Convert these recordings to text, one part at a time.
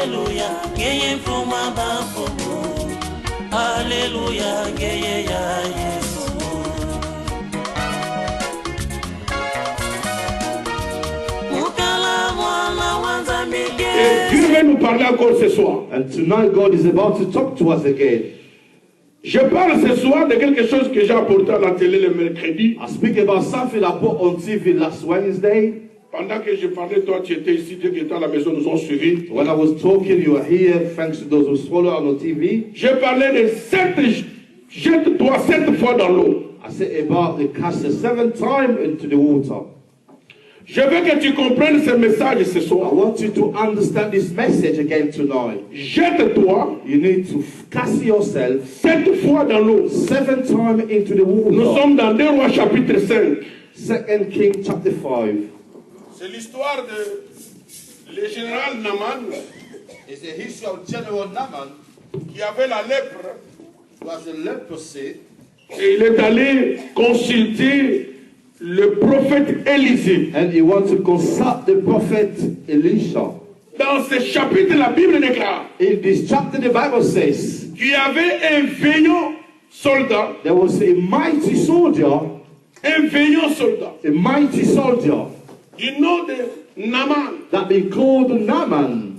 Alléluia, geye fuma bafumu. Alléluia, geye ya Yesu. Mukala mwana wanza mige. Et Dieu veut nous parler encore ce soir. And tonight God is about to talk to us again. Je parle ce soir de quelque chose que j'ai apporté à la télé le mercredi. I speak about something I put on TV last Wednesday. Pendant que je parlais, toi tu étais ici, Dieu qui était à la maison nous ont suivis. When I was talking, you were here, thanks to those who follow on the TV. Je parlais de jette-toi 7 fois dans l'eau. I said about the cast 7 times into the water. Je veux que tu comprennes ce message ce I soir. want you to understand this message again tonight. Jette-toi You need to cast yourself 7 fois dans l'eau. 7 times into the Nous water. sommes dans 2 Rois chapitre 5. 2 Kings chapter 5. C'est l'histoire de le général Naaman It's the history of General Naaman, qui avait la lèpre who has a leprosy, et il est allé consulter le prophète Élisée. and he wants to consult the prophet Elisha. Dans ce chapitre, la Bible déclare In this chapter, the Bible says qu'il y avait un vaillant soldat, there was a mighty soldier, du nom de Naaman. that they called Naaman.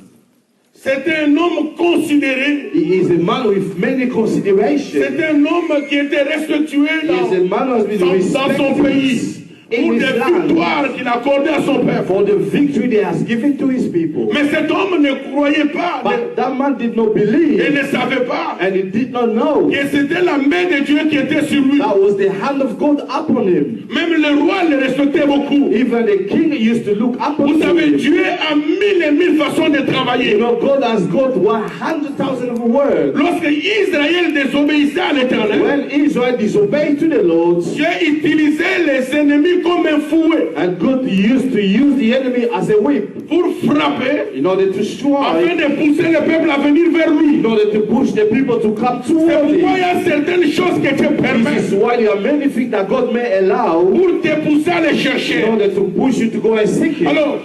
C'était un homme considéré. He is a man with many considerations. C'est un homme qui était respectué He is a man who has been dans son pays respected pour in des his land victoires qu'il accordait à son peuple. for the victory they has given to his people. Mais cet homme ne croyait pas But that man did not et believe, ne savait pas and he did not know que c'était la main de Dieu qui était sur lui. that was the hand of God upon him. Même le roi le respectait beaucoup. Even the king used to look upon Vous savez, him. Dieu a mille et mille façons de travailler. You know, God has got 100,000 of words. Lorsque Israël désobéissait à l'Éternel, When Israel disobeyed to the Lord, Dieu utilisait les ennemis comme un fouet and God used to use the enemy as a whip pour frapper, in order to afin strike, de pousser le peuple à venir vers lui. in order to push the people to come C'est toward pourquoi il y him. a certaines choses que Dieu permet This is why there are many things that God may allow pour te pousser à les chercher. in order to push you to go and seek him. Alors,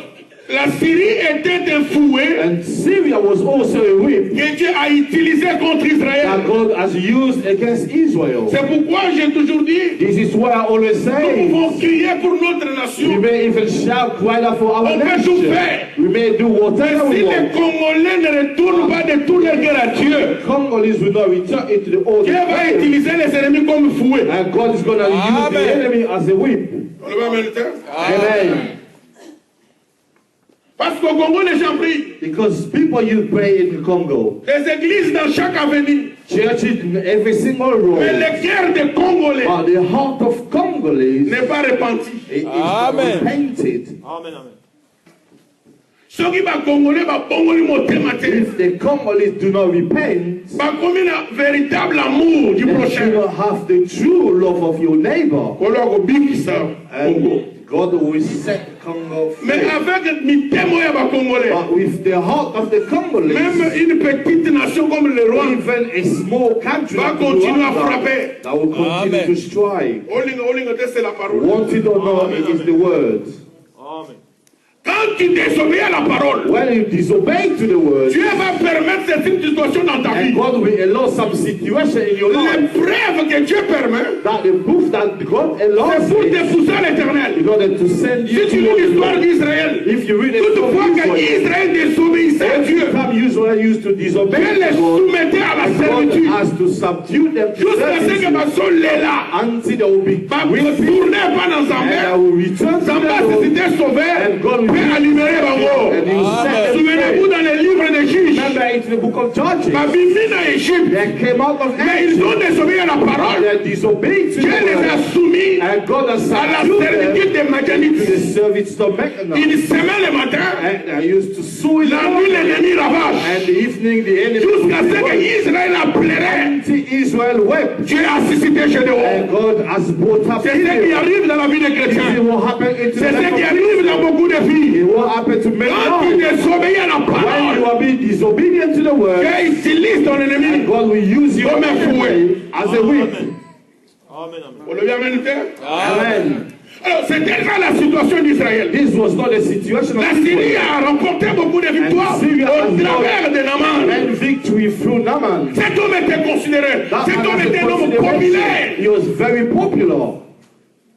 la Syrie était un fouet And Syria was also a whip que Dieu a utilisé contre Israël. that God has used against Israel. C'est pourquoi j'ai toujours dit, This is why I always nous say, pouvons crier pour notre we nation. may even shout cry out for our On peut tout nation. faire. We may do whatever Si we les want. Congolais ne retournent pas de tous les guerres à Dieu, Congolese will not return into the old Dieu va days. utiliser les ennemis comme fouet. And God is going to use the enemy as a whip. On le va méditer. Amen. Parce qu'au Congo, les gens prient. Because people you pray in Congo, Les églises dans chaque avenue. churches in every single Mais room, le cœur des Congolais but the heart of Congolese n'est pas repenti. is not repented. Amen, amen. Ceux qui va Congolais va bongoli motema te. If the Congolese do not repent, Ba komi na véritable amour du then you prochain. will have the true love of your neighbor. Kolo ko bikisa Congo. And God will set Congo Mais free. avec mitemo ya ba Congolais, But with the heart of the même Congolese, une petite nation comme le Rwanda even a small country va like continuer à Rwanda, frapper. that will continue Amen. to strike. Olinga te c'est la parole. Want it or not, it is the word. Amen. Quand tu désobéis à la parole, When you disobey to the word, Dieu va permettre certaines situations dans ta and vie. God will allow some situation in your Les life preuves que Dieu permet, that the proof that God c'est allows pour te it pousser à l'éternel. in order to send you Si tu lis to l'histoire d'Israël, If you read the toute fois que story of Israel, Israël désobéissait à Dieu, every time Israel used to Dieu disobey les to God, soumettait à la God servitude. has to subdue them to Jusqu'à ce que servitude ma soul est là. until they will be Va with retourner pas dans and I Zambé. will return to Zambé, the si Lord c'était sauvé, and God will peut à libérer Bango. and he will set them Souvenez-vous free. dans les livres des juges, Remember into the book of Judges, ma Bible dans Égypte, they came out of mais ils Egypt, ont désobéi à la parole. they disobeyed to Dieu les a the word, soumis and God has à la subdued servitude them des Madianites. to the service of Mechanah. Ils semaient le matin, And they used to sow in the la nuit morning, l'ennemi ravage. and the evening the enemy Jusqu'à ce que would be Israël appellerait. until Israel wept. Dieu a suscité chez And nous. God has brought up C'est ce qui Israel. arrive dans la vie des This is chrétiens. what happened into C'est the ce life qui of arrive dans beaucoup de vies. It will happen to many Quand tu lives. désobéis à la When you parole, are being disobedient to the word, Dieu utilise ton and ennemi. God will use you Comme un fouet. as a whip. Amen, amen. On le vient méditer. Amen. Alors, c'était ça la situation d'Israël. This was not the situation of La Syrie Israel. a remporté beaucoup de victoires au travers de Naaman. And victory through Naaman. Cet homme était considéré, cet homme était un homme populaire. He was very popular.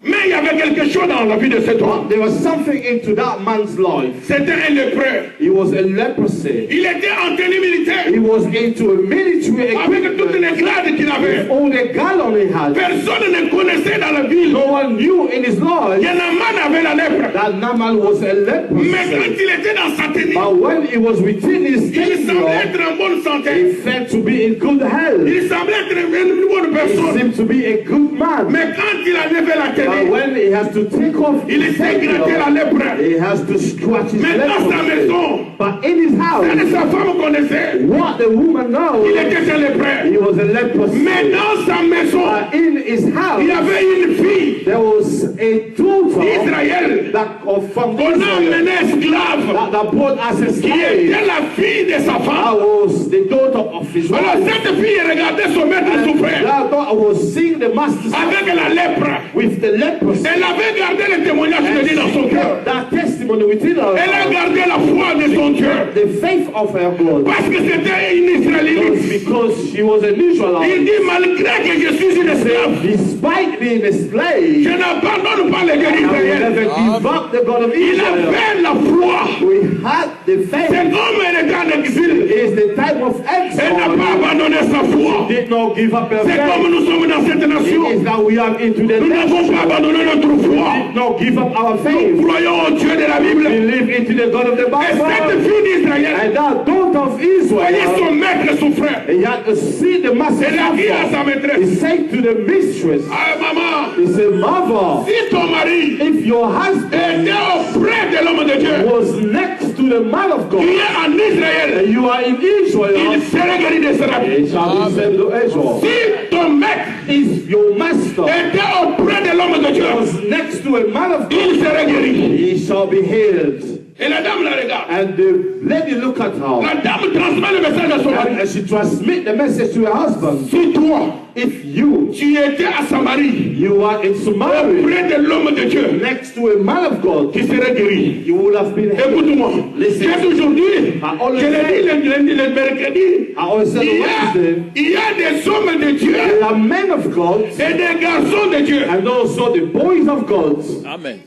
Mais il y avait quelque chose dans la vie de cet homme. There was something into that man's life. C'était un lépreux. He was a leprosy. Il était en tenue militaire. He was into a military Avec toutes equipment. les grades qu'il avait. All the gallon he had. Personne ne connaissait dans la ville. No one knew in his life Naaman avait la lèpre. that Naaman was a Mais quand leprosy. il était dans sa tenue, But when he was within his il semblait kingdom, être en bonne he santé. felt to be in good health. Il semblait être une bonne He personne. seemed to be a good man. Mais quand il avait fait la But tenue, when he has to take off il his s'est gratté la kingdom, lèpre. he has to scratch his Mais dans sa leprosy. maison, But in his elle et house, sa femme connaissaient. what the woman Il knows, était un lépreux. he was a leprosy. Mais dans sa maison, But in his il y house, avait une fille there was a daughter d'Israël that from qu'on a Israel emmenée esclave, that brought as a qui slave. était la fille de sa That femme. was the daughter of his Alors wife. cette fille regardait son maître And souffrir that daughter was seeing the master avec la lèpre. with the leprosy. Elle avait gardé le témoignage de Dieu dans son cœur. That testimony within her, Elle a gardé la foi de son cœur. the faith of her God, Parce que c'était une Israélite. because she was an Il Israelite. dit, malgré que je suis une esclave, Despite being a slave, je n'abandonne pas les Dieu I will d'Israël. never give up the God of Il Israel. avait la foi. We had the Cet faith. homme était en exil. Is the time of Elle n'a pas exile. abandonné sa foi. Did not give up her C'est comme faith. nous sommes dans cette It nation. is that we are into the Nous n'avons nation. pas abandonné notre foi. Did not give up our Nous faith. croyons au Dieu de la Bible. We live into the God of the Et cette Bible. fille d'Israël, And that daughter of voyez Israel, son maître souffrir. he had to see the master Elle a dit à sa suffer. He maîtresse, said to the mistress, ah maman, he said, Mother, si ton mari if your husband était auprès de l'homme de Dieu, was next to the man of qui God, est en Israël, and you are in Israel, il serait guéri de ce rapide. it shall be said to Israel, Si ton maître if your master était auprès de l'homme de Dieu, was next to a man of God, il serait guéri. he shall be healed. Et la dame la regarde. And the lady look at her, La dame transmet le message à son mari. and she transmit the message to her husband. Si toi, If you tu étais à Samarie, you are in Samaria auprès de l'homme de Dieu, next to a man of God, qui serait guéri. you will have been healed. Écoute-moi, Listen. j'ai aujourd'hui, I always je l'ai say- dit le mercredi, I always said on Wednesday, il y a des hommes de Dieu there are men of God et des garçons de Dieu. and also the boys of God. Amen.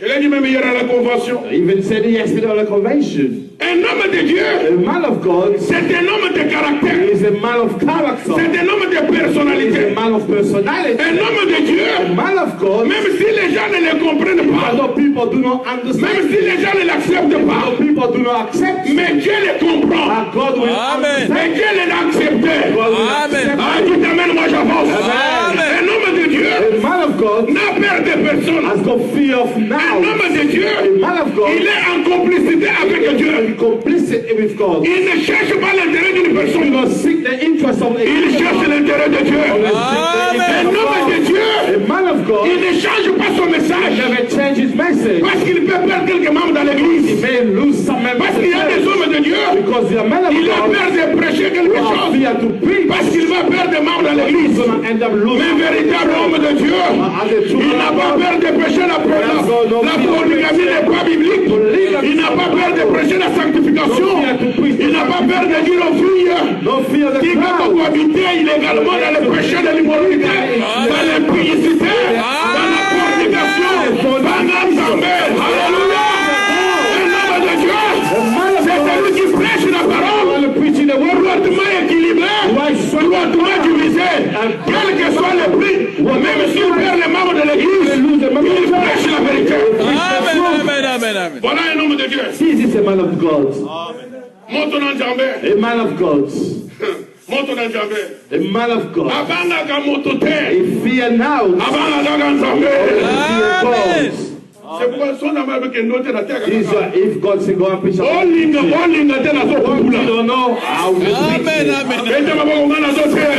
Je l'ai dit même hier à la convention. I even said it yesterday on the convention. Un homme de Dieu, A man of God c'est un homme de caractère, is a man of character. c'est un homme de He is personnalité. a man of personality. Un homme de Dieu, A man of God, même si les gens ne le comprennent pas, although people do not même understand, si les gens ne l'acceptent pas, although people do not accept, mais Dieu les comprend. but God will Amen. Mais understand. Dieu les a acceptés. God will Amen. accept. Ah, dites amen, moi j'avance. Amen. Un homme de Dieu A man of God n'a peur de personne. has got fear of Un now. homme de Dieu, A man of God il est en complicité avec Dieu. is complicit with God. Il ne cherche pas l'intérêt d'une He personne. will seek the interest of the Il cherche l'intérêt de Dieu. Un homme de Dieu, A man of God il ne change pas son message never change his message. parce qu'il peut perdre quelques membres dans He l'église. may lose some members Parce qu'il y a des hommes de Dieu, because the man of il a God peur de prêcher quelque will have chose fear to preach. parce qu'il va perdre des membres dans He's l'église. gonna end up Mais losing. véritable homme de Dieu, As a true il n'a man pas of God, peur de prêcher la polygamie n'est pas biblique. Il n'a pas peur de prêcher la sanctification. Il n'a pas peur de dire aux filles no fear of the qui peuvent crowd. cohabiter illégalement dans le péché de l'immoralité, dans l'impudicité, dans la fornication, dans l'ensemble. Alléluia. Un homme de Dieu, c'est celui qui prêche la parole, While preaching the word, droitement équilibré, droitement divisé, quel que soit le prix, même s'il perd les membres de l'église, il prêche la vérité. Amen, amen, amen, amen. Voilà un homme de Dieu. this is a man of God. Monte ton enjambé. A man of God. Monte ton enjambé. A man of God. Abanga ka motote. A fear now. Abanga ka nzambe. Fear God. C'est pourquoi son nom avec un autre na terre. These are if God say go and preach. Olinga te na so You kula. don't know how to Amen, preach. amen. Ete maboko ngana so terre.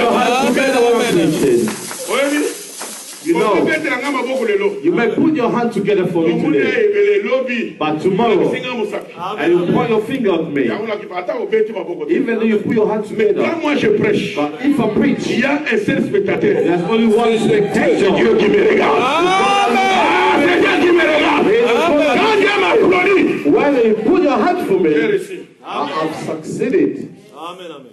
Together what I'm preaching. Oyebi. You know, Oyebi nga maboko lelo. you may put your hand together for me Omune today, ebele lobi. but tomorrow, Singa musaki. and you point your finger at me, Yango la kipata obeti maboko. even though you put your hand Quand together. moi je prêche, But if I preach, il y a un seul spectateur. there's only one C'est spectator. Dieu qui me regarde. Ah, c'est When you put your hand for j'ai me, réussi. I've succeeded. Amen, amen.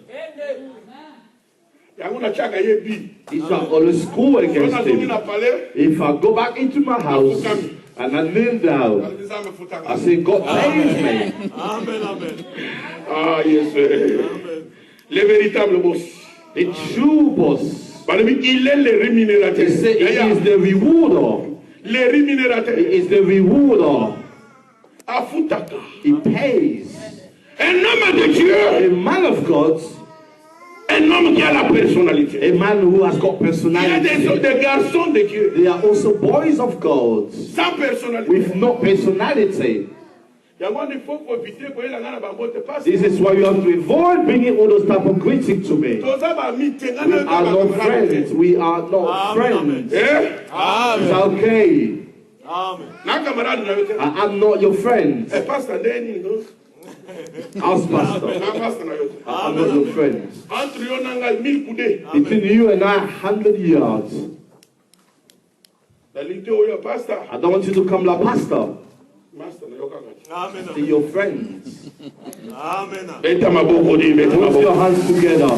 Yango na chaka yebi. It shall always go On against a dormi him. na palais. If I go back into my house and I kneel down, Ça me fout I say, God pays me. Amen, amen. Ah, yes. Le véritable boss. The true boss. Il est le rémunérateur. They say he is the rewarder. Le rémunérateur. He is the rewarder. Afutaka. He pays. Un homme de Dieu. A man of God, Un homme qui a la personnalité. a man who has got Il y a personality. des garçons de Dieu. They are also boys of God Sans personnalité. with no personality. Yango il faut éviter que la ngana bambote passe. This is why you have to avoid bringing all those type of greetings to me. Toza ba mite We ngana are not friends. We are not friends. Eh? It's okay. Amen. Na camarade na yote. I'm not your friend. Eh pastor ndeni ndo. House pastor. Na pastor na yote. I'm not your friend. Entre yo nanga 1000 coups. Between you and I, 100 yards. La lite oyo pastor. I don't want you to come like pastor. Master na yoka kati. Amen. They're your friends. Amen. Beta maboko di beta Put your maboko. hands together.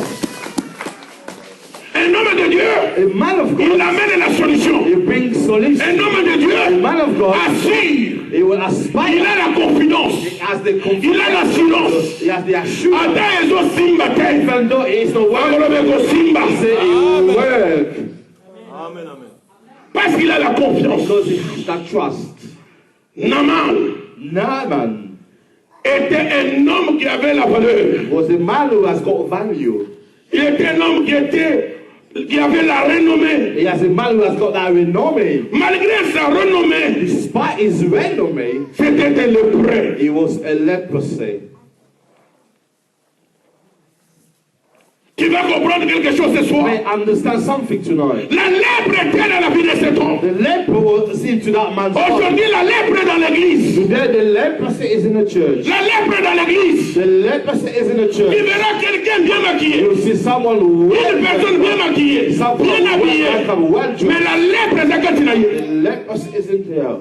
Un homme de Dieu. A man of Il God, amène la solution. he brings solution. Un homme de A Dieu man of God, assure. he will Il aspire. a la confidence. He has the Il a confidence. l'assurance. He has the assurance. Ata ezo simba te. Even though he is the one Wangolobe ko simba. who say he will work, Amen, amen. Parce qu'il a la confiance. because he has that trust. Naman Naaman était un homme qui avait la valeur. was a man who has got value. Il était un homme qui avait la renommée. He has a man who has got that renommée. Malgré sa renommée, Despite his renommée, c'était un lépreux. he was a leprosy. Tu vas comprendre quelque chose ce soir. May understand something tonight. La lèpre était dans la vie de cet homme. The leper was seen to that man's body. Aujourd'hui, la lèpre est dans l'église. Today, the leprosy is in the church. La lèpre est dans l'église. The leprosy is in the Tu church. verras quelqu'un bien maquillé. You see someone Une well, personne bien maquillée, someone bien habillée. well Mais dressed. la lèpre, c'est quand tu n'as The leprosy isn't here.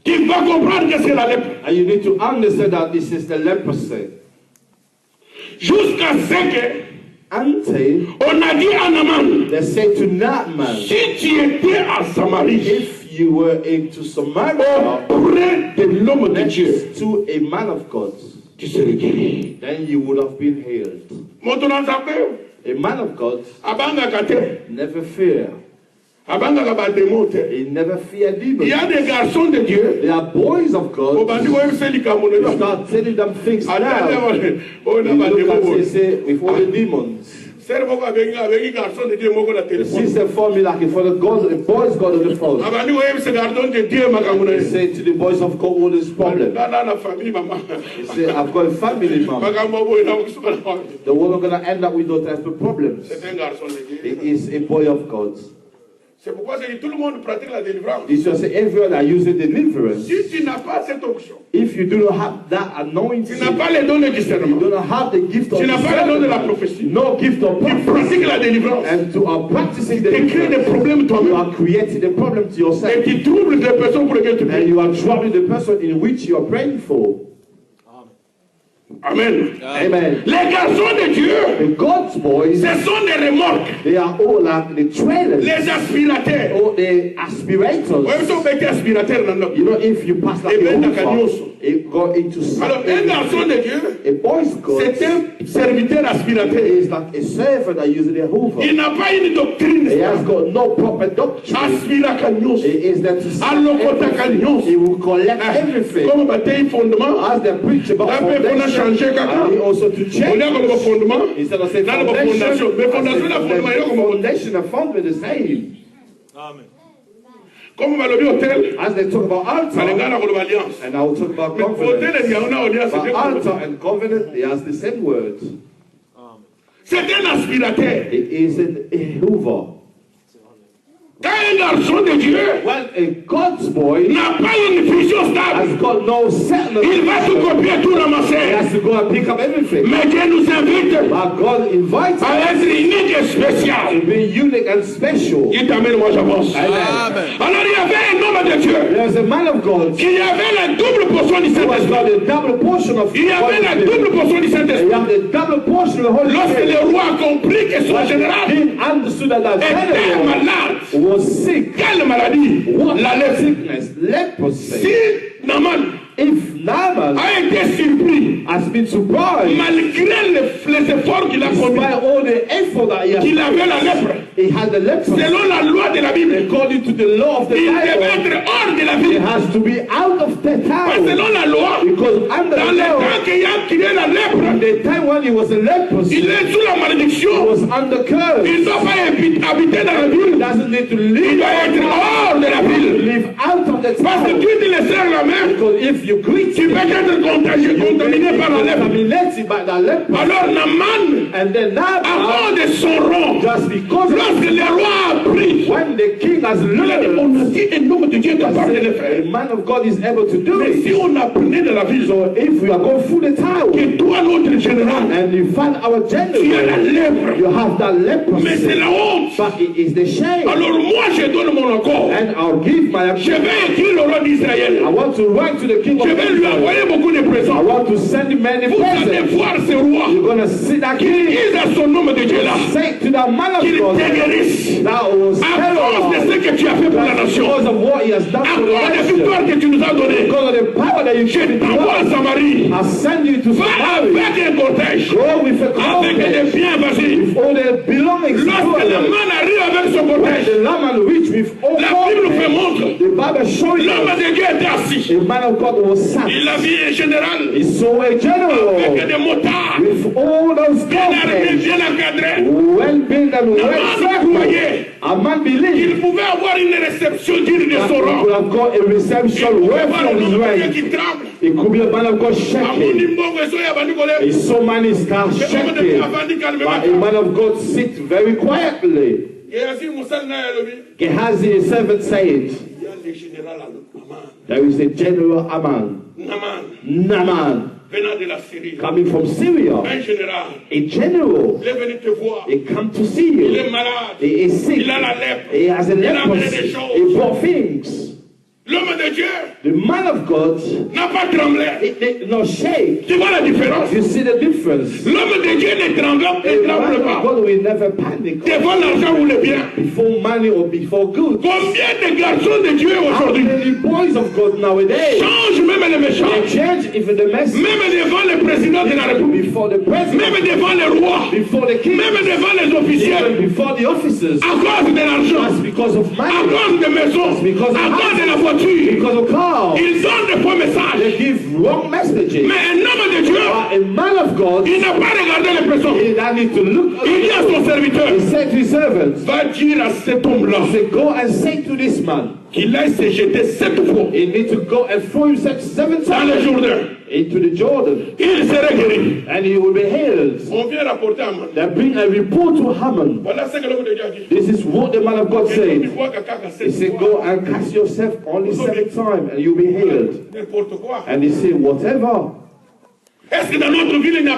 Tu vas comprendre qu'est-ce que la lèpre. And you need to understand that this is the leprosy. Jusqu'à ce que Until on a dit à Naaman, they say to Naaman, si tu étais à Samarie, if you were into Samaria, auprès de l'homme de Dieu, next to a man of God, tu serais guéri. then you would have been healed. Maintenant, ça fait, A man of God abanga kate, never fear. abanga kaba démon te. He never fear Il y demons. a des garçons de Dieu. They are boys of Au God. bandi ko yebisa likambo na You yo. start telling them things now. Atende on You a ba look démon and bo. say, say, with all the demons. Sere moko abengi garçon de Dieu moko na The téléphone. sister for me like for the God, the boys got on the phone. Abandi ko yebisa garçon de Dieu makambo na They yo. say to the boys of God all this problem. Na famille mama. They say, I've got a family, mom. Makambo bo ina kusuka na famille. The woman gonna end up with those types of problems. C'est un garçon de Dieu. He is a boy of God. C'est pourquoi c'est que tout le monde pratique la délivrance. This just say everyone are using deliverance. Si tu n'as pas cette option, If you do not have that anointing, tu n'as pas les dons de you discernement, do not have the gift of tu n'as pas le don de la discernment, prophétie, no gift of tu prophecy, pratiques la délivrance, and to are practicing tu crées des deliverance, problèmes you toi-même are creating a problem to et yourself, tu troubles des personnes pour lesquelles tu and pries. you are troubling the person in which you are praying for. Amen. Amen. Les garçons de Dieu, The God's boys, ce sont des remorques, they are all like the trailers les aspirateurs. or the aspirators. Ouais, ils sont des aspirateurs dans notre You know, if you pass like Eh ben, a d'accord, hoover, nous. it go into Alors, un garçon de Dieu, a boy's God c'est un serviteur aspirateur. is like a servant that uses a hoover. Il n'a pas une doctrine. He has got no proper doctrine. Aspiracagnos. He is there to Allocotacagnos. He will collect everything. Comme bataille fondement, As they preach about là, on a changé foundation, and he caca. also to On change. a comme fondement. Instead of saying Là, le foundation, fondation. Mais fondation, la fondement, il y a comme foundation and foundation the same. Amen. comme on va le hôtel, As they talk about ça les altar, gars dans l'alliance. and I will talk about Mais hôtel, covenant. il y a une alliance. But altar and covenant, they has the same words. C'est un aspirateur. It is a hoover. Quand un garçon de Dieu When a God's boy n'a pas une vision stable, has got no settlement, il va tout copier, tout he ramasser. has to go and pick up everything. Mais Dieu nous invite But God invites à us être unique et to spécial. be unique and special. Il t'amène, moi j'avance. Amen. Alors il y avait un homme de Dieu There's a man of God qui avait la double portion du who has Saint-Esprit. got a double portion of Il y avait la Holy double Spirit. portion du You Saint-Esprit. have the double portion of the Holy Lorsque Spirit. le roi a compris que son général He understood that était general malade. was sick. Quelle maladie? What La lèpre. sickness? Leprosy. Si Naaman If Naaman a été surpris, has been surprised, malgré les efforts qu'il a commis, despite all the effort that he has, qu'il avait la lèpre, he had the leprosy. selon la loi de la Bible, According to the law of the il devait Bible, être hors de la he ville. has to be out of the Parce que town. selon la loi, Because under dans the le law, temps qu'il a créé la lèpre, the time when he was a leprosy, il est sous la he malédiction. was under curse. Il ne doit pas habiter dans la He ville. doesn't need to Il live doit être hors de la ville. live out of the Parce que town. Dieu te le serre la main. Because if you greet Tu him, peux être contaminé par la lèpre. contaminated by the leprosy. Alors Naaman, And then à Naaman, cause de son rang, just because lorsque le roi a appris, when the king has il a dit, learned, on a dit un homme de Dieu est capable de le a faire. man of God is able to do Mais si it. on apprenait de la ville, So if we are going through the town que toi, notre général, and you find our tu as la general, lèpre, you have that mais c'est leprosy, la honte. but it is the shame. Alors moi, je donne mon accord. And I'll give my Je vais écrire au roi d'Israël. I want to write to the king of Je vais lui Israel. envoyer beaucoup de I présents. want to send him many Vous allez presents. voir ce roi You're going to see that qui king. dise à son homme de Dieu là Say to that man qu'il of God te guérisse that was à cause de ce terrorized que tu as fait pour la nation, because of what he has done à for the cause des nation. victoires que tu nous as données. Because of the power that you Je give to t'envoie à us. Samarie. I send you to Va Samaria. avec un cortège, Go with a avec des convoy. biens, vas-y. All the belongings. Lorsque le man arrive avec son cortège, The lamb reach with all la Bible fait convoy. montre, The Bible shows l'homme you de Dieu était assis. a man of God was sat. Il a vu un général He saw a avec general des motards, with all those bien armés, convoys, bien encadrés. well built and well Man circled. croyait A man believed qu'il pouvait avoir une réception digne de that son he rang. could have got a reception Il pouvait well voir from un his homme de Dieu rank. qui tremble. It could be a man of God Amouni shaking. mbongo ezo ya bandi kole. He saw man is start Mais homme de Dieu shaking. avandi But calmement. a man of God sit very quietly. Gehazi Moussa na yalobi. Gehazi, a servant, said, Il y a le général Aman. there is a general Aman, Naaman, Venant de la Syrie. coming from Syria. Un général. A general. Il est venu te voir. He come to see Il est you. malade. He is sick. Il a la lèpre. He has a Il a amené des leprosy. choses. He brought things. L'homme de Dieu The man of God n'a pas tremblé. did not shake. Tu vois la différence? You see the difference. L'homme de Dieu ne tremble A man of pas. God will never panic Devant l'argent ou le bien. before money or before good. Combien de garçons de Dieu How aujourd'hui many boys of God nowadays changent même les méchants, they change even the message même devant le président de la République, before the president, même devant le roi, before the king, même devant les officiels, even before the officers. à cause de l'argent, That's because of à money, cause des maisons, à cause de la voiture. because of cars. Ils donnent des faux They messages. give wrong messages. Mais un homme de Dieu, But a man of God, il n'a pas regardé les personnes. he that need to look at Il dit à son serviteur, He said to his servants, va dire à cet homme-là he said, go and say to this man, qu'il aille se jeter 7 fois he need to go and throw himself 7 dans le times Jourdain. into the Jordan, Il serait guéri. and he will be healed. On vient rapporter à Amman. They bring a report to Haman. Voilà ce que l'homme de Dieu a dit. This is what the man of God Il said. voit que caca He 7 said, fois. go and cast yourself only 7 times, and you'll be healed. N'importe quoi. And he said, whatever. Est-ce que dans notre ville, il n'y a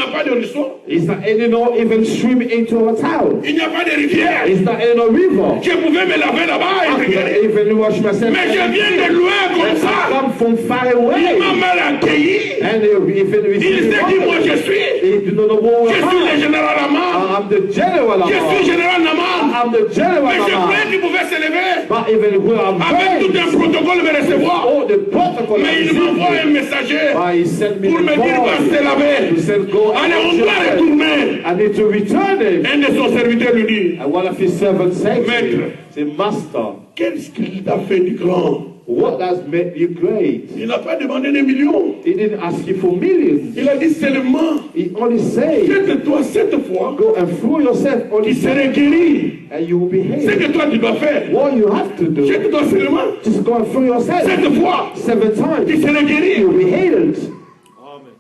pas de ruisseau? Is there any no even swim into our town? Il n'y a pas de rivière? Is there any no river? Je pouvais me laver là-bas et I te can guérir. even wash myself. Mais je viens de loin comme I ça. come from far Il away. m'a mal accueilli. And even with Il sait qui moi je suis. he do not know who Je I suis le am. général Aman. I'm the general. Je suis général Naman. I'm the general. Mais je croyais qu'il pouvait se lever But even where I'm avec tout un going, protocole me recevoir. all the protocol. Mais il m'envoie un messager But he sent me pour the me dire va se call. laver. He said, go Allez, and on wash doit yourself. retourner. I need to return him. Un de son serviteur lui dit, And one of his servants said to Maître. him, say, Master, qu'est-ce qu'il t'a fait du grand? what has made you great? Il n'a pas demandé des millions. He didn't ask you for millions. Il a dit seulement, He only said, jette-toi 7 fois, go and throw yourself on tu his serais guéri. and you will be Ce healed. que toi tu dois faire, What you have to do, jette-toi seulement just go and throw yourself 7 fois, 7 tu times. serais guéri. You'll be healed. Amen.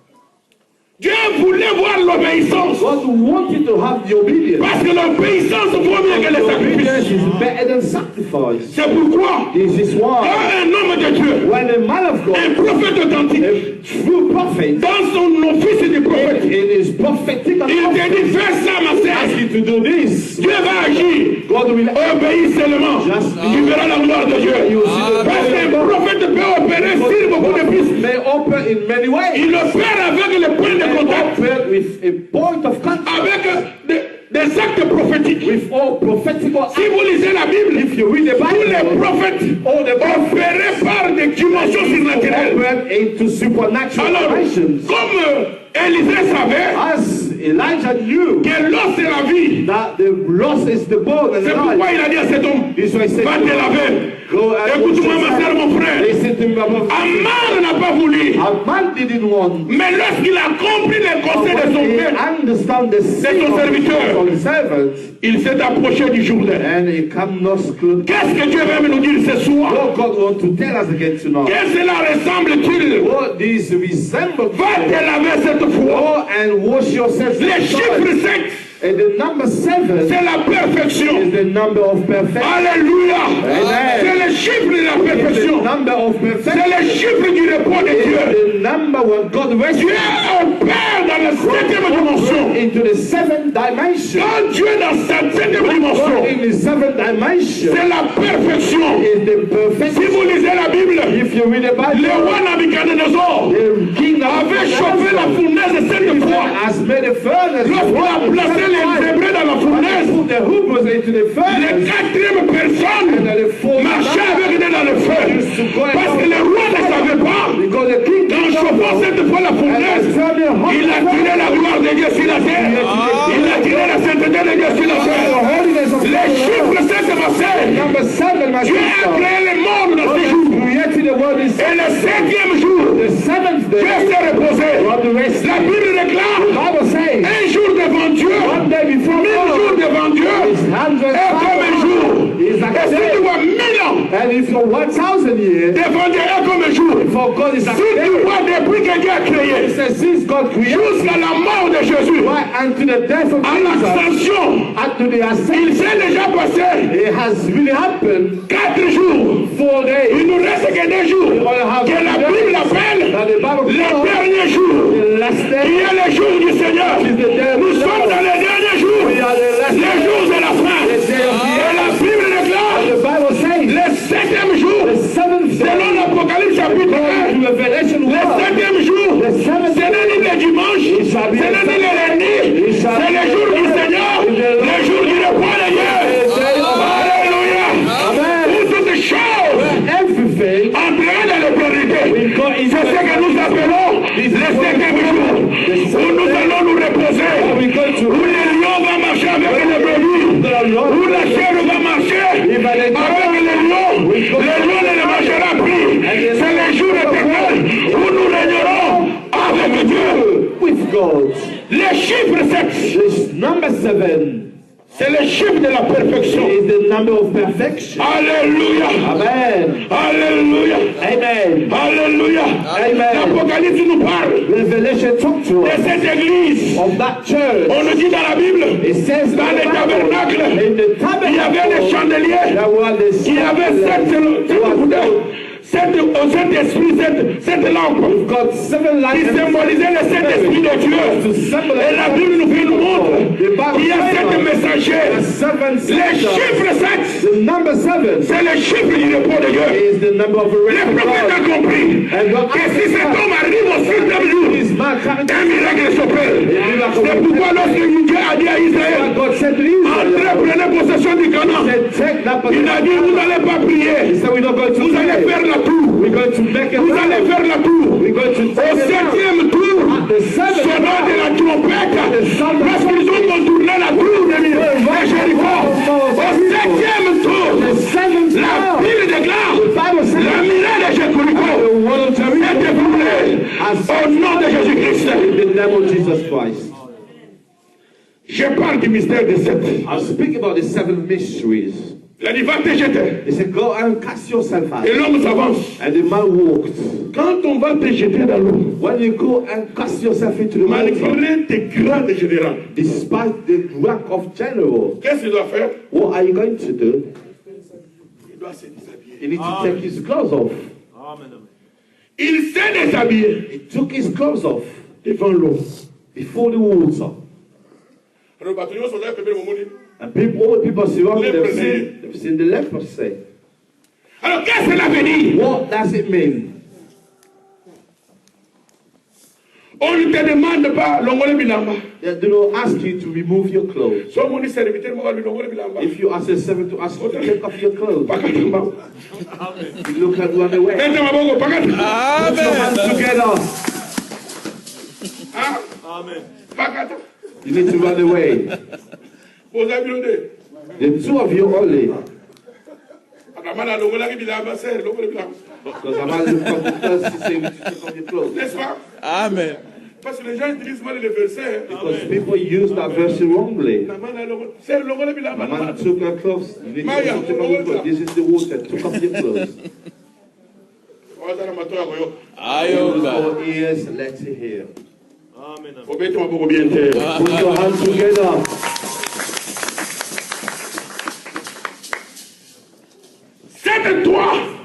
Dieu voulait voir l'obéissance. God wanted to have the obedience. Parce que l'obéissance vaut mieux que le Obedience sacrifice. is better than sacrifice. C'est pourquoi, This is quand why un homme de Dieu, when a man of un God, prophète authentique, a true prophet, dans son office de prophète, in his prophetic il te dit office, fais ça, ma sœur. ask you to do this, Dieu va agir. God will Obéis seulement. Tu verras la gloire de Dieu. Parce qu'un prophète peut opérer sur beaucoup de pistes. may open in many ways. Il opère avec le point de contact, Open with a point of contact, avec des actes prophétiques. with all prophetic Si vous lisez la Bible, if you read the tous les Bible, prophètes all the prophets opéraient par des dimensions surnaturelles. open into supernatural Alors, dimensions. comme Élisée savait As Elijah knew que l'os c'est la vie, that the loss is the bone and c'est the pourquoi life. il a dit à cet homme, This way he said, va te laver. go and Écoute-moi ma soeur, mon frère. listen to me, my brother. Aman n'a pas voulu. A man didn't want, Mais lorsqu'il a compris les conseils de son he père, understand the sin son of serviteur. his servant, il s'est approché du Jourdain. and he come not close. Qu'est-ce que Dieu veut nous dire ce soir? What God want to tell us again tonight? Qu'est-ce que cela ressemble-t-il? What this resembles? Va te laver cette fois. Go and wash yourself. Le chiffre 7, And the number 7 c'est la perfection. is the number of perfection. Alléluia. Amen. C'est le chiffre de la It's the perfection. number of C'est perfection. le chiffre du repos de Dieu. It's the number where God rests Dieu opère dans la septième dimension. into the 7th dimension. Quand Dieu dans sa septième God dimension, in the 7th dimension c'est la perfection. is the Si perfection. vous lisez la Bible, If you read the le Bible, roi Nabucodonosor the king avait chauffé la fournaise 7 fois. has made a furnace. Lorsqu'il a placé les Hébreux dans la fournaise, Put the hoopers into the les furnace. quatrième personne And the fourth marchait avec eux dans le feu. Parce que le roi ne savait pas. because the king En chauffant cette fois la fournaise, il a tiré la gloire de Dieu sur la terre. Il a tiré la sainteté de Dieu sur la terre. Les chiffres 7, ma sœur. Number 7, my Dieu a sister. créé le monde dans ces jours. Created the world is Et le 7e jour, the 7th Dieu day. s'est reposé. God the rest. La Bible déclare Bible says un jour devant Dieu, one day before 1000 jours God devant Dieu, is 100 est comme un jour. is like Et a si tu day. vois 1000 ans And if you're 1,000 years devant Dieu est comme un jour. before God is like Si a tu day. vois depuis que Dieu a créé, It says since God created jusqu'à la mort de Jésus, right unto the death of à Jesus, l'ascension, unto the il ascension, s'est déjà passé it has really happened 4 jours. 4 days. Il nous reste que 2 jours. Que la Bible appelle That the Bible les calls derniers jours. the last Il day. y a les jours du Seigneur. Nous sommes dans les derniers jours. We are the last Les jours de la fin. Et la Bible déclare The Bible says le 7e jour, the 7th day, selon l'Apocalypse chapitre 1, to Revelation le 1, 7e jour, the seventh ce n'est ni le dimanche, ce n'est ni le lundi, c'est le jour du Seigneur, le jour du repos de Dieu. Alléluia. Où toutes choses everything entrera dans l'éternité. C'est ce que nous appelons le 7e jour, où nous allons nous reposer, où le lion va marcher avec les brebis, où la chèvre va marcher avec le lion ne le mangera plus. C'est le jour éternel où nous régnerons avec Dieu. with God. Le chiffre 7, This number 7 c'est le chiffre de la perfection. is the number of perfection. Alléluia. Amen. Alléluia. Amen. Alléluia. Amen. L'Apocalypse nous parle Revelation talk to de us cette église. of that church. On nous dit dans la Bible, It says dans les tabernacles, in the il y avait des tabernacle, chandeliers, there were the il y avait sept esprits, sept lampes got 7 qui lights symbolisaient le Saint-Esprit de Dieu. Et la Bible nous fait nous montre qu'il y a 7 messagers. Le chiffre 7, The number 7 c'est le chiffre du repos de Dieu. is the number of the Le rest of prophète a God. compris que si cet homme arrive au 7e jour, Is man coming un miracle s'opère. C'est pourquoi lorsque Dieu a dit à Israël, God said to entrez, Israel, prenez possession du Canaan. take that Il a dit, vous n'allez pas prier. He said we're not going to Vous allez pray. faire la tour. We're going to make a Vous allez faire la tour. We're going to Au take it out. 7e tour, The 7th sonore de la trompette, lorsqu'ils ont contourné la tour de Jéricho, au 7e tour, The 7th la hour. Bible déclare, The Bible says la miracle de Jéricho the word of est Jericho dévoilée au nom de Jésus-Christ. in the name of Jesus Christ. Je parle du mystère des 7. I'll speak about the 7 mysteries. Il a dit, va te jeter. He said, go and cast yourself out. Et l'homme s'avance. And the man walked. Quand on va te jeter dans l'eau, When you go and cast yourself into the water, malgré tes grades générales, despite the rank of general, qu'est-ce qu'il doit faire? what are you going to do? Il doit se déshabiller. You need to take his clothes off. Amen. Amen. Il s'est déshabillé He took his clothes off devant l'eau. before the water. Alors, bâtiment, son œil, peut-être, mon monde. And people, all the people surrounding them, Leprosy. they've seen the leprosy. Alors, qu'est-ce que cela veut dire? What does it mean? On ne te demande pas, l'ongole bilamba. They do not ask you to remove your clothes. So, mon serviteur, moi, l'ongole bilamba. If you ask a servant to ask you to take off your clothes, Pakatamba. you look and run away. Mette ma bongo, pakatamba. Put your hands Amen. together. Ah, Amen. pakata. You need to run away. Vous avez vu The two of you only. Akamana l'ongole bilamba, c'est l'ongole bilamba. Because I'm not looking for the first to say you to take off your clothes. N'est-ce pas? Amen. Parce que les gens utilisent mal les versets. Because people use that verse wrongly. C'est l'ongole bilamba. The man took her clothes. You need to take off your clothes. This is the water. Took off your clothes. Ayoka. Our ears, let's hear. Amen. Amen. Mettez-moi beaucoup bien terre. Put your hands together. Jette-toi.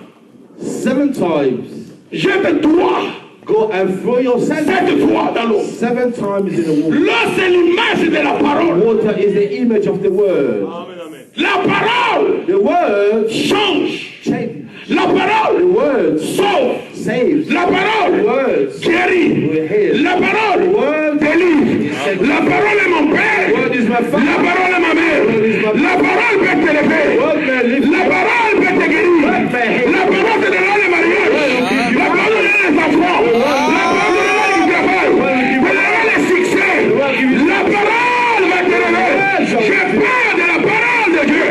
7 times. Jette-toi. Go and throw yourself Jette-toi dans l'eau. 7 times in the water. L'eau, c'est l'image de la parole. Water is the image of the word. Amen. Amen. La parole The word change. change. La The parole word sauve. saves. La The parole word guérit. will heal. La parole The word délivre. La parole est mon The père. word is my La father. parole est ma mère. La parole peut The t'élever. word may lift La you. parole peut te guérir. La parole te donnera le mariage. La parole te donnera les enfants. La parole te donnera du travail. Te donnera le succès. La parole va te lever. J'ai peur de la parole de Dieu.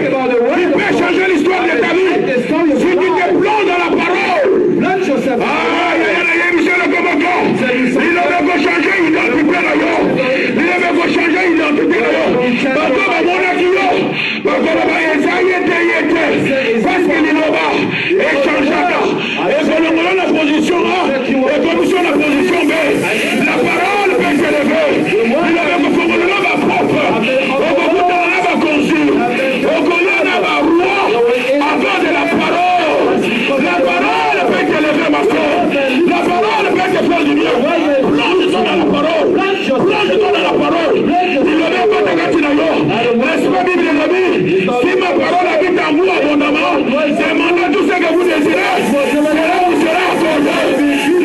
Il peut changer l'histoire de ta vie. Si tu te plonges dans la parole. Plunge yourself. Ah, monsieur le commandant. Il avait changé l'identité là. Il avait changé l'identité là. Parce que mon adio, parce que parce qu'il est là-bas, et changeaka, et que l'on a la position A, et commission la position B. La parole peut s'élever. Il avait que pour le nom propre, au bout de la consul, au collier de la roi, avant de la parole. La parole peut t'élever, ma soeur. La parole peut te faire du bien. Plonge-toi dans la parole. Plonge-toi dans la parole. Il ne veut pas te gâter d'ailleurs. N'est-ce pas, Bible les amis? Si ma parole habite en vous abondamment, demandez tout ce que vous désirez. Cela vous sera accordé.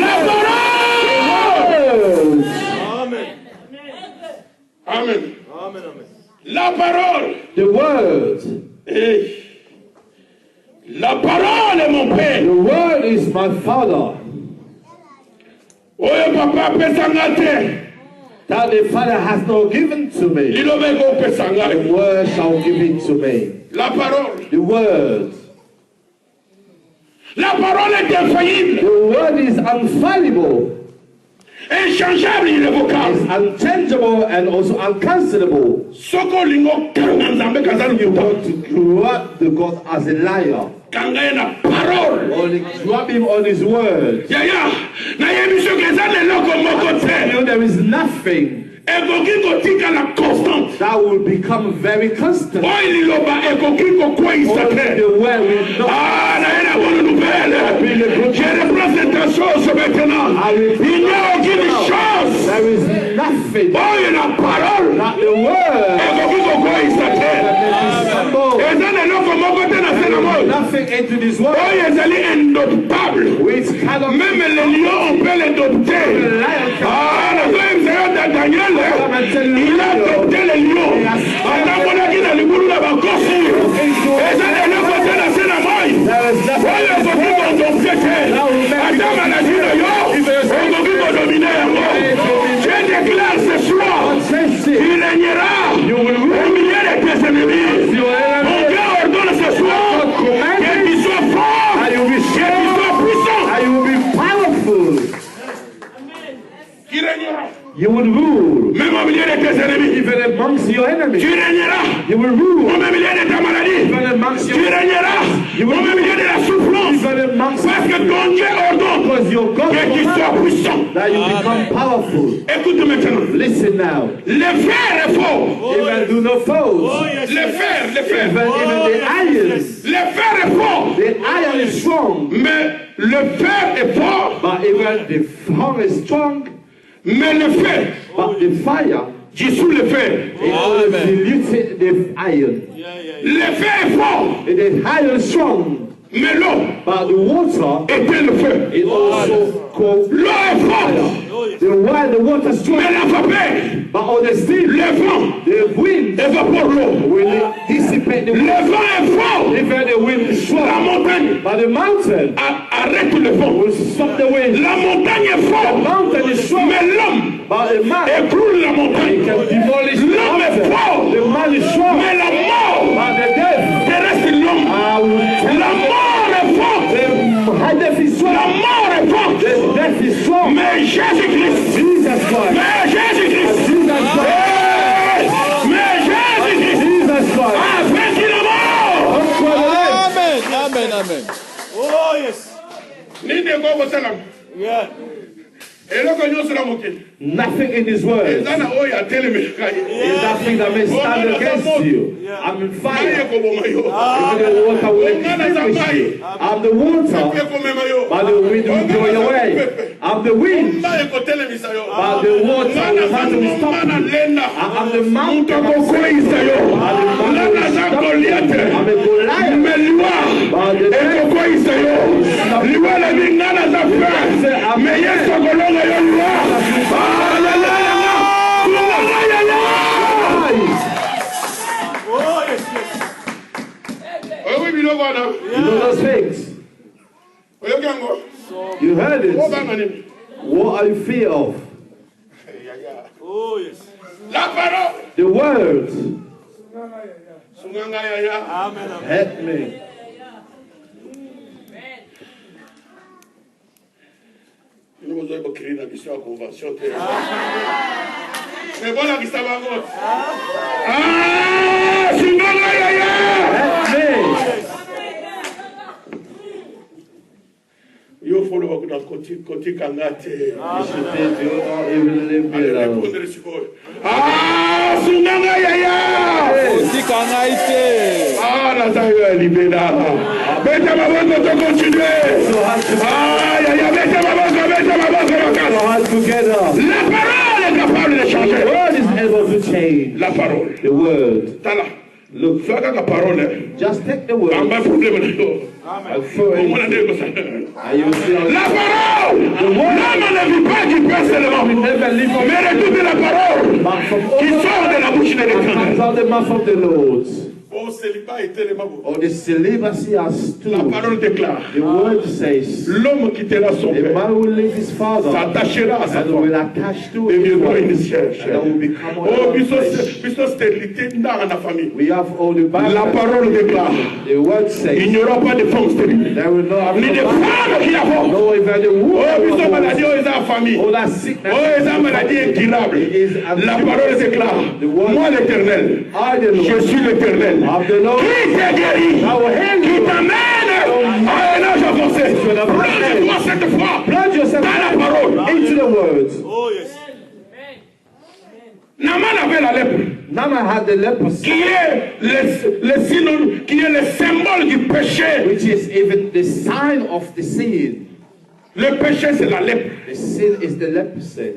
La parole. Amen. Amen. Amen. Amen. La parole. The word. Hey. La parole est mon père. The word is my father. Oye papa pesangate. That the Father has not given to me. Il obéit au The pesangate. word shall give it to me. La parole. The word. La parole est infaillible, The word is unfallible. inchangeable, irrévocable. It's unchangeable and also uncancelable. Soko lingo kanga nzambe kazali You yuta. want to grab the God as a liar. Kanga ye na parole. Only grab him on his word. Yaya, na yebiso kezane loko moko te. You know, there is nothing Ekoki kotika la constante. that will become very constant. Oili loba ekoki kokwa Only isate. the word will not. Ah, na yena bonne nouvelle. Je reprends cette chose maintenant. Il n'y a aucune chance. There is nothing Oye na parole. that the word Ekoki kokwa isate. Ezane loko moko te na sena moi. nothing into this word Oye ezali indomptable. which cannot Même les lions, on peut les dompter. Ah, la deuxième séance de Daniel, il a dompté les lions. Attends, on a dit dans le boulot de la Bakosi. Et ça, les lions côté la scène à moi. Oye, on peut qu'on dompte. Attends, on a dit le lion. On peut qu'on domine. Je déclare ce soir, il régnera au milieu de tes ennemis. Mon Dieu ordonne ce soir que tu sois fort, que tu sois puissant. and you will be powerful. Qui régnera You will rule même au milieu de tes ennemis. even amongst your Tu enemies. régneras You will rule même au milieu de ta maladie. even amongst Tu régneras au milieu de la souffrance. Parce que ton Dieu ordonne que tu sois puissant. That you become powerful. Écoute maintenant. Listen now. Le fer est fort. Even do not foes. Le fer. Even the iron. Le fer est fort. The iron is strong. Mais le fer est fort. But even the fire is strong. Mais le fer. But the fire. Dissout le fer. It only dilutes the iron. Le fer est fort. The iron is strong. Mais l'eau. But the water. Éteint le feu. It also causes L'eau est forte. the water is strong. Mais la vapeur. But on the still, Le vent. the wind Évapore l'eau. will dissipate the Le wind. vent est fort. Even the wind is La strong. montagne But the mountain arrête le vent. will stop the wind. La montagne est The forte. mountain is strong. Mais l'homme But the man écroule la montagne. can demolish the L'homme est mountain. fort. The man is strong. Mais la mort But the death, reste l'homme. La mort est forte. the death is La strong. mort est forte. The death is strong. Mais Jésus-Christ. Jesus Christ. Mais Jésus-Christ. Jesus Christ. Mais Jésus-Christ Jesus Christ. a vaincu la mort. Conquer the death. Amen. Amen. Amen. Oh, yes. Ninde go salam. Yeah. Eloko nyonso na mokili. Nothing in His word is Ezana oyo atelemi kai. nothing that may stand against you. I'm in Maye fire. ko boma yo. Even the water will extinguish you. I'm the water, Pe ko mema yo. but the wind will blow you away. I'm the wind, Maye ko telemisa yo. but the water will have to stop Mana you. lenda. I'm the mountain Ko of koisa yo. Lana za Goliath. I'm a Goliath, Mais liwa. but the Eko koisa yo. Liwa la bingana za fe. Mais yeso kolonga yo liwa. Oh, yes, yes. Oyo bilo bana. You know those things. Oyo kango. You heard O it. banga ni. What are you fear of? Oh, yes. La parole. The word. Sunganga ya ya. Amen. Amen. Help me. Nous avons créé une mission à convention. Mais bon, la mission à votre. Ah, Sunganga ya ya. Help me. Yo follow what kuna koti kangate. You should think you not even live Allez here. répondre sikoyo. Ah, Sunganga ya ya. Osikanga ite. Ah, la taille libéra. Bête ma bonne to continuer. So hard to Ah, ya ya bête ma bonne so hard together. La parole est capable de The changer. word is able to change. La parole. The word. Tala. Look, Soka ka parole. just take the word Amba problème na yo. and throw Comment la it. dégo ça? And you will see how La parole! L'homme ne vit pas du pain seulement, never live on mais de toute la parole but from qui all sort de la bouche de comes l'Éternel. out the mouth of the Lord. Oh, célibat est tellement beau. Or the celibacy has La stood. parole déclare, The word says, l'homme quittera son a père, man will leave his father s'attachera à sa and femme, will attach to et his viendra wife, une and chair. that will become one Oh, flesh. biso stérilité dans la famille. We have all the La Bible. parole déclare, The word il says, n'y aura pas de femme stérile, there will not have ni de no femme qui avortent. no even the Oh, biso woman. maladie, oh, ils ont famille. All that sickness. Oh, ils ont maladie incurable. La parole déclare, moi l'Éternel, I, the je Lord, suis l'Éternel. of the Lord, Qui te guérit, I will heal qui you. t'amène à un âge avancé. Plonge-toi cette fois Plunge yourself dans la parole. into the word. Oh, yes. Naaman avait la lèpre, Naaman had the leprosy, qui est le synonyme, qui est le symbole du péché. which is even the sign of the sin. Le péché, c'est la lèpre. The sin is the leprosy.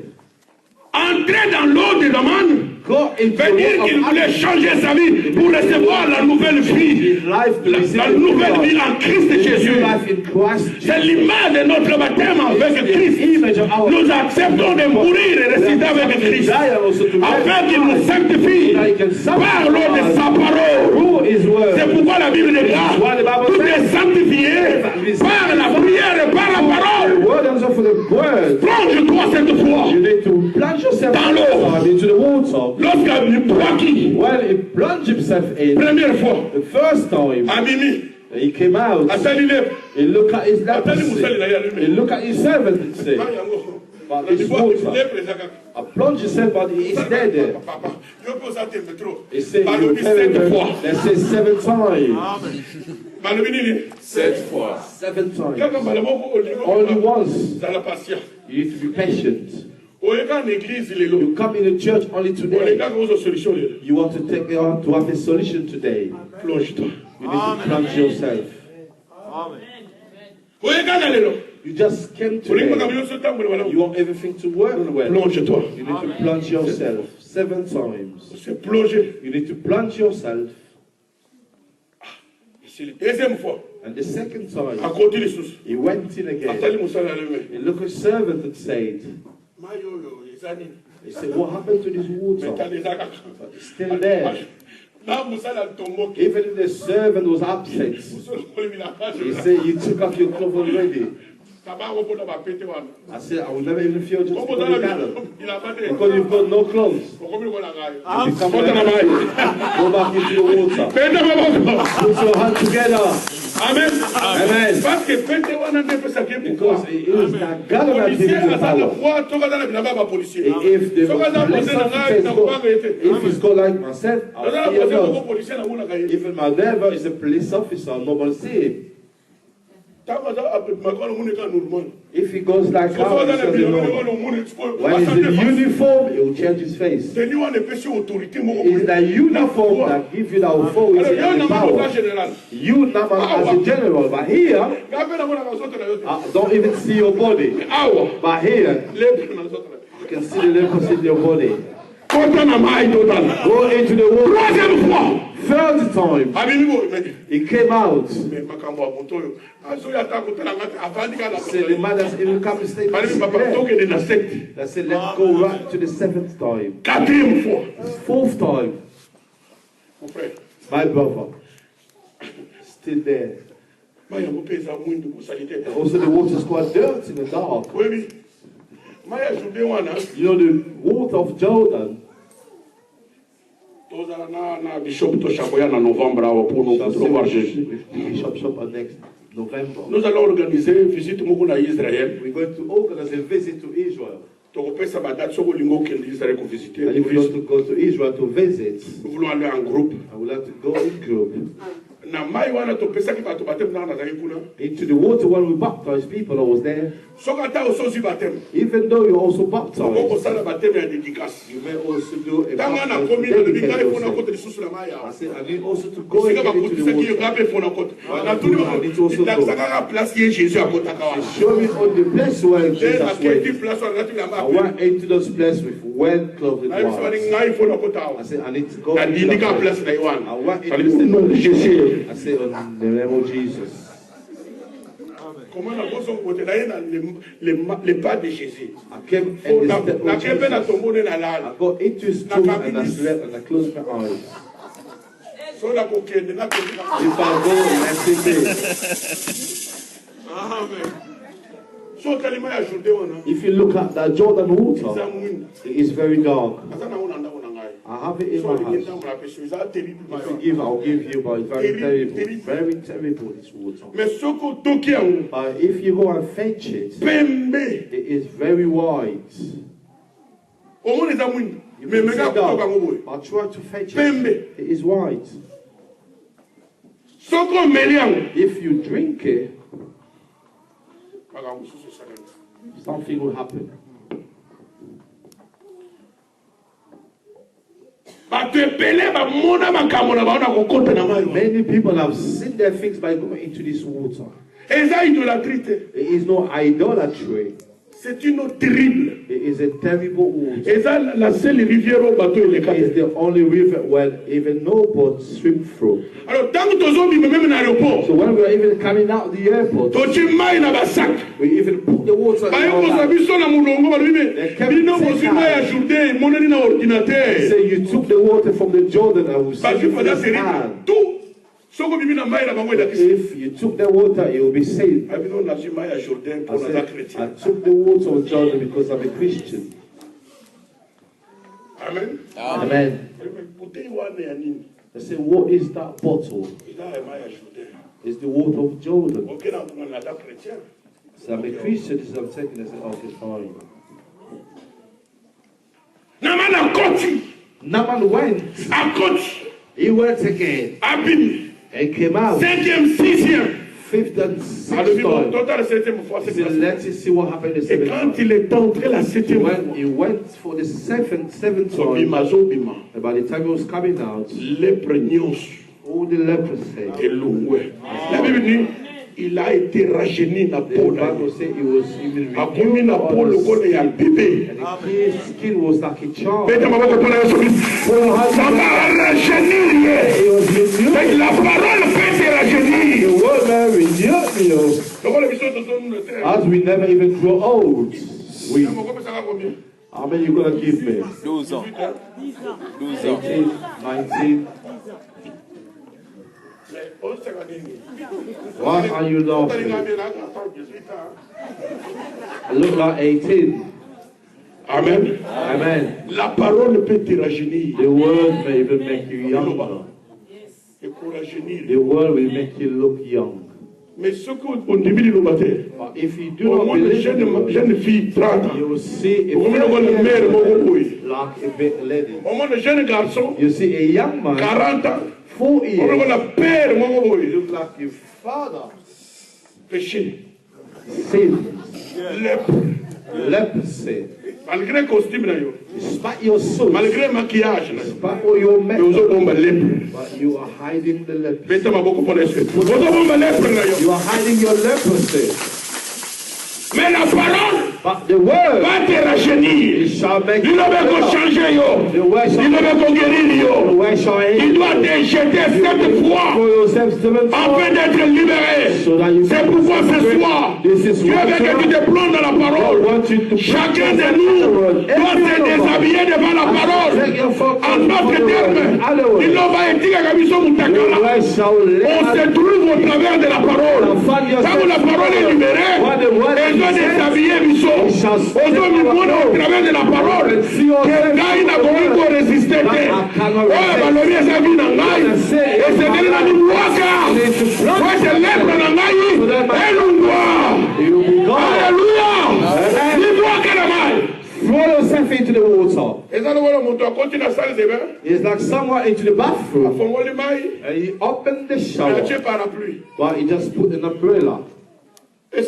Entrer dans l'eau de Naaman Go into veut dire the qu'il water voulait of changer sa vie pour recevoir la nouvelle vie. his life to receive La the nouvelle vie God. en Christ The new Jésus. life in Christ. C'est l'image de notre baptême avec The Christ. image of our Nous acceptons de mourir et ressusciter avec Christ, afin qu'il nous sanctifie par l'eau de sa parole. through his C'est word. pourquoi la Bible déclare, tout est sanctifié par la prière et par la The parole. word and so for the word. Plonge-toi cette fois. You need to plunge yourself Dans l'eau. into the water. Lorsqu'il Joachim, Well, he plunged himself in première fois, the first time. à Mimi, He came out. à Saline, He looked at his à Tani leprosy. Moussali, là, il y a He lui. looked at his servant and said, But this water, I plunge yourself, but it's there. He said, you let's say 7 times. Amen. 7 fois. 7 times. Only once. You need to be patient. You come in the church only today. You want to have a solution today. You need to plunge yourself. Amen. You just came today. You want everything to work well. You need to plunge yourself 7 times. You need to plunge yourself. And the second time, he went in again. He looked at the servant and said, he said, what happened to this water? But it's still there. Even if the servant was absent, he said, you took off your clothes already. I said, I will never even feel just because you because you've got no clothes. You become go back into the water. Put your hands together. Amen. Amen. Because it is that God that gives you power. If the if it's called like myself, even my neighbor is a police officer, nobody see him. If he goes like how, when he's in uniform, he will change his face. It's the uniform that gives you the authority and the power. You now as a general, but here, don't even see your body. But here, you can see the levels in your body. Go into the water. Third time, he came out. So the man that's even come to stay. I said, let's go right to the 7th time. 4th time. My brother, still there. Also, the water is quite dirty in the dark. You know, the water of Jordan. Bishop next November. Nous allons organiser une visite à Israël. We're going to organize a visit to Israel. And if you want to go to Israel to visit, nous voulons aller en groupe. I would like to go in group. Into the water when we baptized people, I was there. Even though you also baptized, you may also do a baptism. I said, I need also to go and get into the water. I need to also go. Show me on the place where Jesus went. I went into those places with well-clothed ones. I said, I need to go into that place. I went into the I say in the name of Jesus. Comment les pas de Jésus. I came in the step of Jesus. I got into his tomb and I slept and I closed my eyes. If I go, let's take it. Amen. If you look at that Jordan water, it is very dark. I have it in my house. If you give, I'll give you, but it's very terrible this water. But if you go and fetch it, it is very white. You can see dark, but try to fetch it. It is white. If you drink it, something will happen. Many people have seen their things by going into this water. It is no idolatry. C'est une eau terrible. It is a terrible water. Et ça, la seule rivière au bateau il est It is the only river where even no boat swim through. Alors, tant que nous sommes même dans l'aéroport, so when we are even coming out of the airport, we even put the water in our bag. Say you took the water from the Jordan and we sent it from the hand. If you took the water, you will be saved. I took the water of Jordan because I'm a Christian. Amen. Amen. I say, what is that bottle? It's the water of Jordan. So I'm a Christian, so I'm taking it. I said, okay, fine. Naaman went. He went again. He came out. 5e, 6e. 5th and 6th time. Let's see what happened the 7th time. Quand il est entré la 7e fois, when he went for the 7th time, and by the time he was coming out, all the lepers said, la Bible dit, il a été rajeuni na peau. A commis na peau le corps et un bébé. His skin was like a child. Ça va rajeunir. La parole fait te rajeunir. The word may renew you. As we never even grow old. We. How many you gonna give me? 12 ans. 18, 19. Why are you laughing? I look like 18. Amen. Amen. La parole peut te rajeunir. The word may even make you younger. The word will make you look young. Mais ce qu'on dit le matin, if you do not believe jeune fille 30, you will see a big lady. Jeune garçon, you see a young man, 40 ans, 4 years, you look like your father. Péché, Sin, leprosy, malgré costume, despite your suit, malgré maquillage, despite all your makeup, but you are hiding the leprosy. You are hiding your leprosy. Mais la parole but the word va te rajeunir. Il ne veut changer yo. Il ne veut guérir yo. Il doit te jeter 7 fois afin d'être libéré. C'est pourquoi ce soir, Dieu veut que tu te plonges dans la parole. Chacun de nous doit se déshabiller devant la parole. En d'autres termes, il ne va être on se trouve au travers de la parole. Quand la parole est libérée, déshabiller Bisso. Aujourd'hui, au travers de la parole, quelqu'un n'a pas résisté. Oh, Valoria Savi Nangai, et c'est de la Nouaka. Moi, je lève Nangai, et nous voit. Alléluia. Dis-moi Throw yourself into the water. It's like someone into the bathroom. And he opened the shower. But he just put an umbrella. No.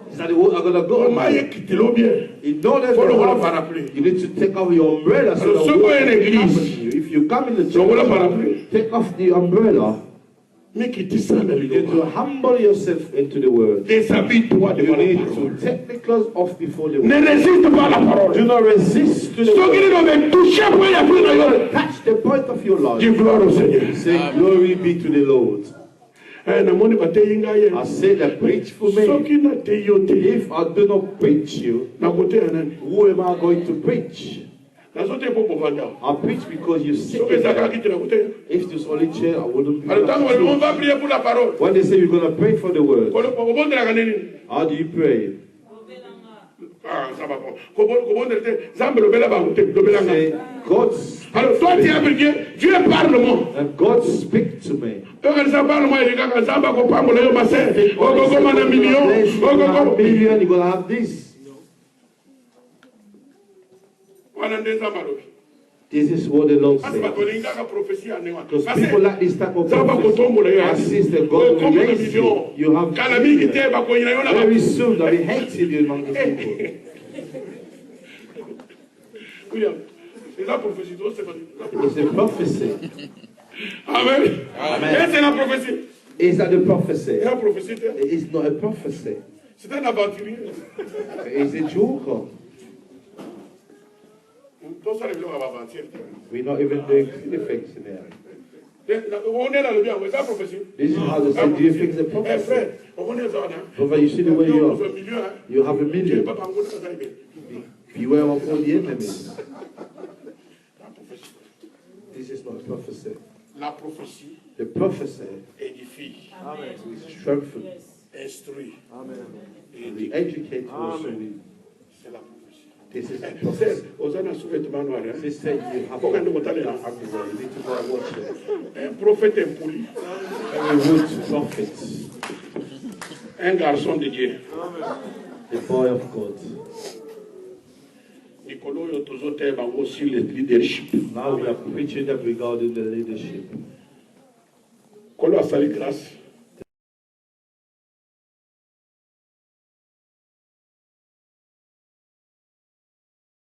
Is that the water gonna go? You know there's no water. You need to take off your umbrella so the water can happen to you. If you come in the church, take off the umbrella. You need to humble yourself into the word. You need to take the clothes off before the word. Do not resist to the word. Touch the point of your life. Say glory be to the Lord. I say that preach for me. If I do not preach you, who am I going to preach? I preach because you sit there. If this only chair, I wouldn't be. When they say you're going to pray for the word, how do you pray? Say, God and God speak to me. You're going to have this. This is what the Lord says. Because people like this type of prophecy. I see that God will raise you. You have very soon they'll be hating you among the people. It's a prophecy. Amen. Amen. Is that the prophecy? It is not a prophecy. It is a joker. We're not even doing anything in there. This is how they say, do you think it's a prophecy? Brother, you see the way you are. You have a million. Beware of all the enemies. This is not a prophecy. The prophecy is strengthened. We educate also. This is a prophecy. Sister, you have you need to go and watch it. Very good prophet. Un garçon de Dieu. The boy of God. Now we are preaching them regarding the leadership. Kolo asali grâce.